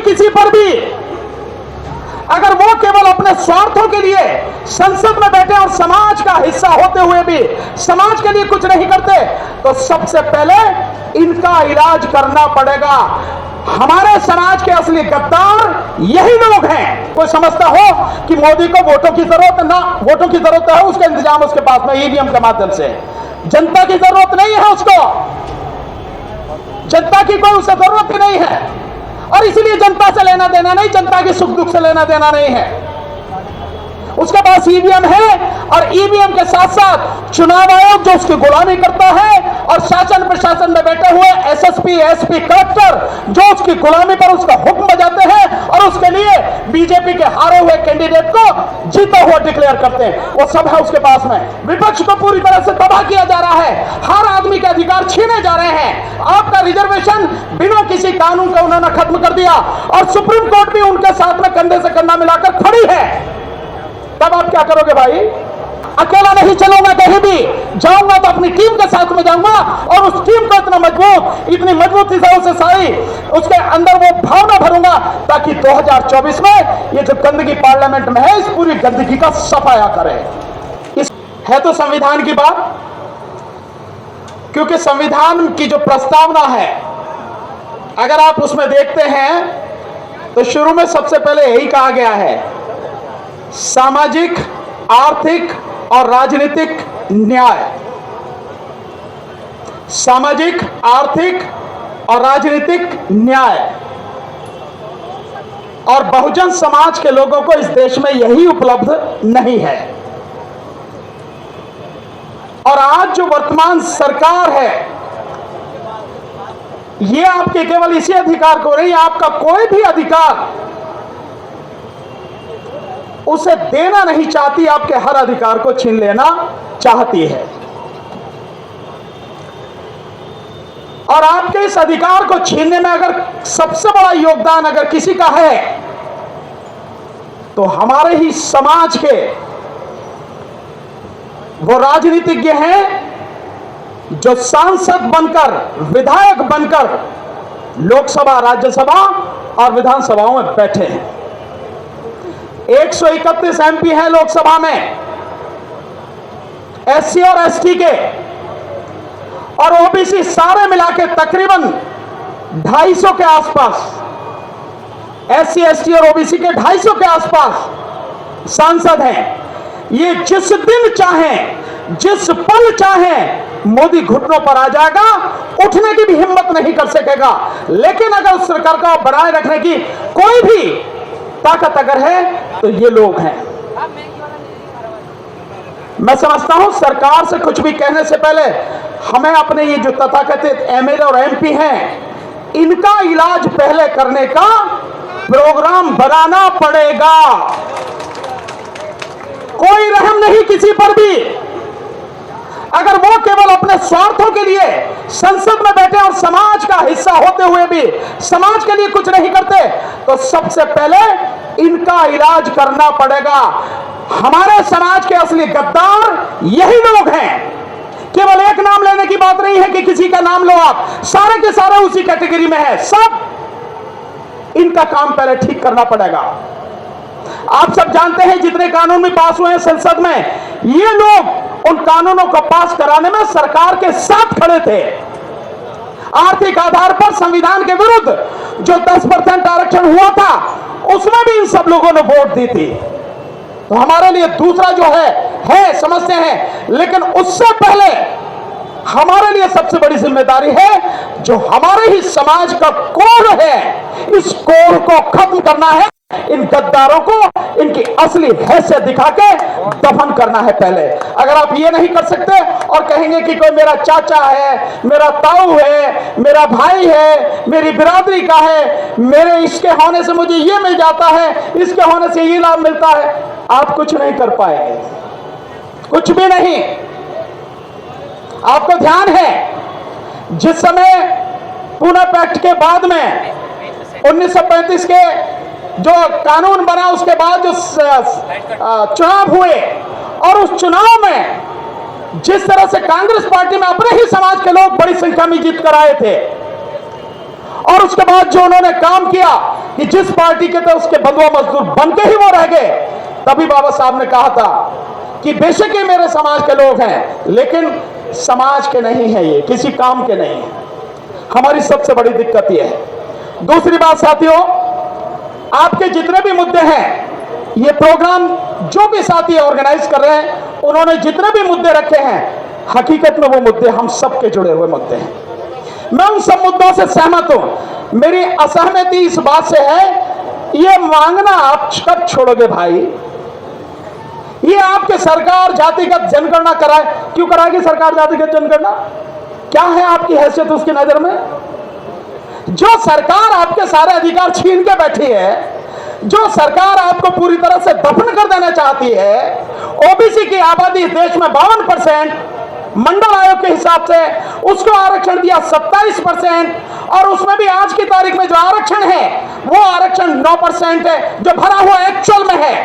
किसी पर भी। अगर वो केवल अपने स्वार्थों के लिए संसद में बैठे और समाज का हिस्सा होते हुए भी समाज के लिए कुछ नहीं करते, तो सबसे पहले इनका इलाज करना पड़ेगा। हमारे समाज के असली गद्दार यही लोग हैं। कोई समझता हो कि मोदी को वोटों की जरूरत है, उसका इंतजाम उसके पास में ईवीएम के माध्यम से। जनता की जरूरत नहीं है उसको, जनता की कोई उसे जरूरत ही नहीं है, और इसलिए जनता से लेना देना नहीं, जनता के सुख दुख से लेना देना नहीं है। उसके पास ईवीएम है, और ईवीएम के साथ साथ चुनाव आयोग जो उसकी गुलामी करता है, और शासन प्रशासन में बैठे हुए एसएसपी, एसपी, कलेक्टर जो उसकी गुलामी पर उसका हुक्म बजाते हैं, और उसके लिए बीजेपी के हारे हुए कैंडिडेट को जीता हुआ डिक्लेयर करते हैं, वो सब है उसके पास में। विपक्ष को पूरी तरह से तबाह किया जा रहा है, हर आदमी के अधिकार छीने जा रहे हैं। आपका रिजर्वेशन बिना किसी कानून का उन्होंने खत्म कर दिया, और सुप्रीम कोर्ट भी उनके साथ में कंधे से कंधा मिलाकर खड़ी है। तब आप क्या करोगे भाई? अकेला नहीं चलूंगा, कहीं भी जाऊंगा तो अपनी टीम के साथ में जाऊंगा, और उस टीम को इतनी मजबूती से उसे सारी उसके अंदर वो भावना भरूंगा, ताकि 2024 में ये जो गंदगी पार्लियामेंट में है, इस पूरी गंदगी का सफाया करे। इस है तो संविधान की बात, क्योंकि संविधान की जो प्रस्तावना है, अगर आप उसमें देखते हैं तो शुरू में सबसे पहले यही कहा गया है, सामाजिक, आर्थिक और राजनीतिक न्याय। सामाजिक, आर्थिक और राजनीतिक न्याय, और बहुजन समाज के लोगों को इस देश में यही उपलब्ध नहीं है। और आज जो वर्तमान सरकार है, ये आपके केवल इसी अधिकार को नहीं, आपका कोई भी अधिकार उसे देना नहीं चाहती, आपके हर अधिकार को छीन लेना चाहती है। और आपके इस अधिकार को छीनने में अगर सबसे बड़ा योगदान अगर किसी का है, तो हमारे ही समाज के वो राजनीतिज्ञ हैं जो सांसद बनकर, विधायक बनकर लोकसभा, राज्यसभा और विधानसभाओं में बैठे हैं। 131 एमपी हैं लोकसभा में एससी और एसटी के, और ओबीसी सारे मिला के तकरीबन 250 के आसपास, एससी, एसटी और ओबीसी के 250 के आसपास सांसद हैं। ये जिस दिन चाहें, जिस पल चाहें, मोदी घुटनों पर आ जाएगा, उठने की भी हिम्मत नहीं कर सकेगा। लेकिन अगर उस सरकार को बनाए रखने की कोई भी ताकत अगर है, तो ये लोग हैं। मैं समझता हूं सरकार से कुछ भी कहने से पहले हमें अपने ये जो तथाकथित एमएलए और एमपी हैं, इनका इलाज पहले करने का प्रोग्राम बनाना पड़ेगा। कोई रहम नहीं किसी पर भी। अगर वो केवल अपने स्वार्थों के लिए संसद में बैठे और समाज का हिस्सा होते हुए भी समाज के लिए कुछ नहीं करते, तो सबसे पहले इनका इलाज करना पड़ेगा। हमारे समाज के असली गद्दार यही लोग हैं। केवल एक नाम लेने की बात नहीं है कि किसी का नाम लो, आप सारे के सारे उसी कैटेगरी में है। सब इनका काम पहले ठीक करना पड़ेगा। आप सब जानते हैं जितने कानून भी पास हुए हैं संसद में, ये लोग उन कानूनों को पास कराने में सरकार के साथ खड़े थे। आर्थिक आधार पर संविधान के विरुद्ध जो 10% आरक्षण हुआ था, उसमें भी इन सब लोगों ने वोट दी थी। तो हमारे लिए दूसरा जो है समझते हैं, लेकिन उससे पहले हमारे लिए सबसे बड़ी जिम्मेदारी है जो हमारे ही समाज का कोढ़ है, इस कोढ़ को खत्म करना है। इन गद्दारों को इनकी असली हैसियत दिखा के दफन करना है पहले। अगर आप ये नहीं कर सकते और कहेंगे कि कोई मेरा चाचा है, मेरा ताऊ है, मेरा भाई है, मेरी बिरादरी का है, मेरे इसके होने से मुझे ये मिल जाता है, इसके होने से ये लाभ मिलता है, आप कुछ नहीं कर पाएंगे, कुछ भी नहीं। आपको ध्यान है जिस समय पुणे पैक्ट के बाद में 1935 के जो कानून बना, उसके बाद जो चुनाव हुए, और उस चुनाव में जिस तरह से कांग्रेस पार्टी में अपने ही समाज के लोग बड़ी संख्या में जीत कर आए थे, और उसके बाद जो उन्होंने काम किया कि जिस पार्टी के थे उसके बंधुआ मजदूर बनके ही वो रह गए, तभी बाबा साहब ने कहा था कि बेशक ये मेरे समाज के लोग हैं लेकिन समाज के नहीं है, ये किसी काम के नहीं है। हमारी सबसे बड़ी दिक्कत ये है। दूसरी बात साथियों, आपके जितने भी मुद्दे हैं, ये प्रोग्राम जो भी साथी ऑर्गेनाइज कर रहे हैं, उन्होंने जितने भी मुद्दे रखे हैं, हकीकत में वो मुद्दे हम सबके जुड़े हुए मुद्दे हैं। मैं उन सब मुद्दों से सहमत हूं। मेरी असहमति इस बात से है, ये मांगना आप कब छोड़ोगे भाई? ये आपके सरकार जातिगत जनगणना कराए, क्यों कराएगी सरकार जातिगत जनगणना? क्या है आपकी हैसियत उसकी नजर में? जो सरकार आपके सारे अधिकार छीन के बैठी है, जो सरकार आपको पूरी तरह से दफन कर देना चाहती है, ओबीसी की आबादी इस देश में 52%, मंडल आयोग के हिसाब से उसको आरक्षण दिया 27%, और उसमें भी आज की तारीख में जो आरक्षण है वो आरक्षण 9% है जो भरा हुआ एक्चुअल में है।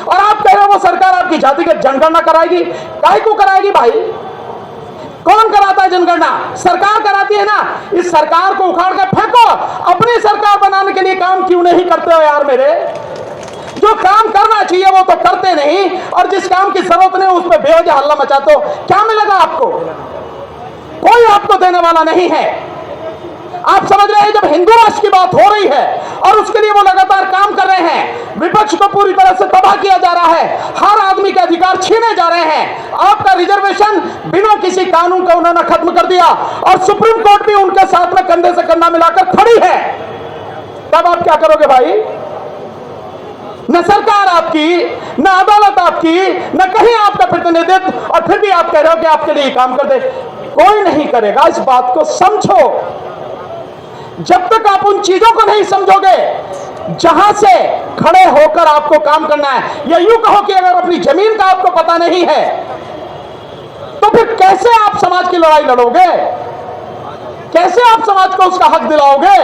और आप कह रहे हो वो सरकार आपकी जातिगत जनगणना कराएगी? काहे को कराएगी भाई? कौन कराता है जनगणना? सरकार कराती है ना। इस सरकार को उखाड़ के फेंको, अपनी सरकार बनाने के लिए काम क्यों नहीं करते हो यार मेरे? जो काम करना चाहिए वो तो करते नहीं, और जिस काम की जरूरत नहीं उस पर बेवजह हल्ला मचाते हो। क्या मिलेगा आपको? कोई आपको देने वाला नहीं है। आप समझ रहे हैं, जब हिंदू राष्ट्र की बात हो रही है और उसके लिए वो लगातार काम कर रहे हैं, विपक्ष को पूरी तरह से तबाह किया जा रहा है, हर आदमी के अधिकार छीने जा रहे हैं, आपका रिजर्वेशन बिना किसी कानून का उन्होंने खत्म कर दिया, और सुप्रीम कोर्ट भी उनके साथ में कंधे से कंधा मिलाकर खड़ी है, तब आप क्या करोगे भाई? न सरकार आपकी, न अदालत आपकी, न कहीं आपका प्रतिनिधित्व, और फिर भी आप कह रहे हो कि आपके लिए काम कर दे। कोई नहीं करेगा। इस बात को समझो। जब तक आप उन चीजों को नहीं समझोगे जहां से खड़े होकर आपको काम करना है, या यूं कहो कि अगर अपनी जमीन का आपको पता नहीं है तो फिर कैसे आप समाज की लड़ाई लड़ोगे? कैसे आप समाज को उसका हक दिलाओगे?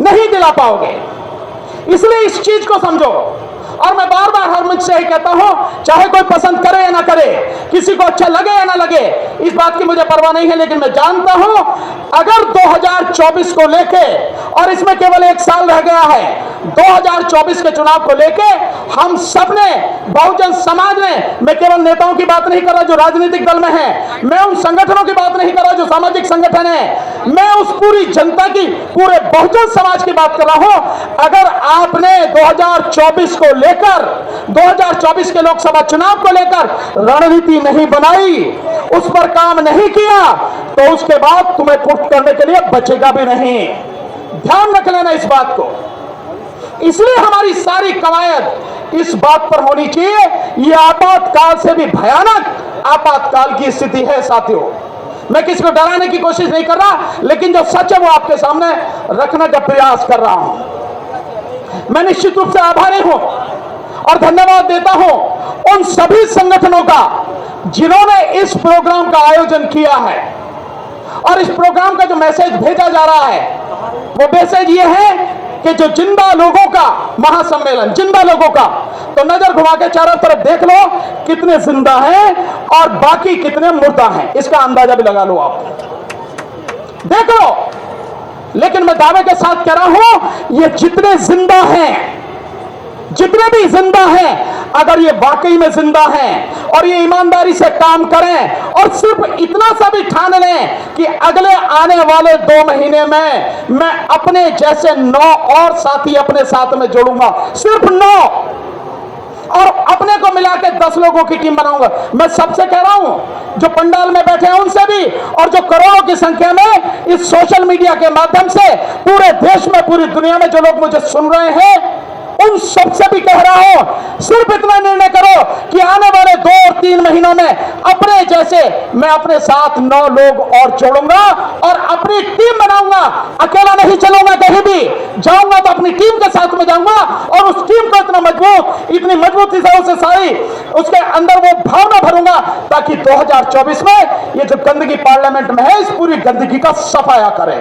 नहीं दिला पाओगे। इसलिए इस चीज को समझो। और मैं बार बार हर मंच से ही कहता हूं, चाहे कोई पसंद करे या ना करे, किसी को अच्छा लगे या ना लगे, इस बात की मुझे परवाह नहीं है, लेकिन मैं जानता हूं अगर 2024 को लेके, और इसमें केवल 1 साल रह गया है, 2024 के चुनाव को लेके हम सबने, बहुजन समाज ने, मैं केवल नेताओं की बात नहीं कर रहा जो राजनीतिक दल में है, मैं उन संगठनों की बात नहीं कर रहा जो सामाजिक संगठन है, मैं उस पूरी जनता की, पूरे बहुजन समाज की बात कर रहा हूं। अगर आपने 2024 को लेकर, 2024 के लोकसभा चुनाव को लेकर रणनीति नहीं बनाई, उस पर काम नहीं किया, तो उसके बाद तुम्हें पुष्ट करने के लिए बचेगा भी नहीं। ध्यान रख लेना इस बात को। इसलिए हमारी सारी कवायद इस बात पर होनी चाहिए, यह आपातकाल से भी भयानक आपातकाल की स्थिति है साथियों। मैं किसी को डराने की कोशिश नहीं कर रहा, लेकिन जो सच है वो आपके सामने रखने का प्रयास कर रहा हूं। मैं निश्चित रूप से आभारी हूं और धन्यवाद देता हूं उन सभी संगठनों का जिन्होंने इस प्रोग्राम का आयोजन किया है, और इस प्रोग्राम का जो मैसेज भेजा जा रहा है वो मैसेज ये है कि जो जिंदा लोगों का महासम्मेलन, जिंदा लोगों का, तो नजर घुमा के चारों तरफ देख लो कितने जिंदा हैं और बाकी कितने मुर्दा हैं, इसका अंदाजा भी लगा लो, आप देख लो। लेकिन मैं दावे के साथ कह रहा हूं, ये जितने जिंदा हैं, जितने भी जिंदा हैं, अगर ये वाकई में जिंदा हैं और ये ईमानदारी से काम करें और सिर्फ इतना सा भी ठान लें कि अगले आने वाले 2 महीने में मैं अपने जैसे 9 और साथी अपने साथ में जोड़ूंगा, सिर्फ 9, और अपने को मिला के 10 लोगों की टीम बनाऊंगा। मैं सबसे कह रहा हूं, जो पंडाल में बैठे हैं उनसे भी, और जो करोड़ों की संख्या में इस सोशल मीडिया के माध्यम से पूरे देश में, पूरी दुनिया में जो लोग मुझे सुन रहे हैं, उन सबसे भी कह रहा हूं, सिर्फ इतना निर्णय करो कि आने वाले 2 और 3 महीनों में अपने जैसे मैं अपने साथ 9 लोग और जोड़ूंगा और अपनी टीम बनाऊंगा। अकेला नहीं चलूंगा, कहीं भी जाऊंगा तो अपनी टीम के साथ में जाऊंगा, और उस टीम को इतना मजबूत, इतनी मजबूती से उसे सारी उसके अंदर वो भावना भरूंगा, ताकि 2024 में ये जो गंदगी पार्लियामेंट में है, इस पूरी गंदगी का सफाया करें।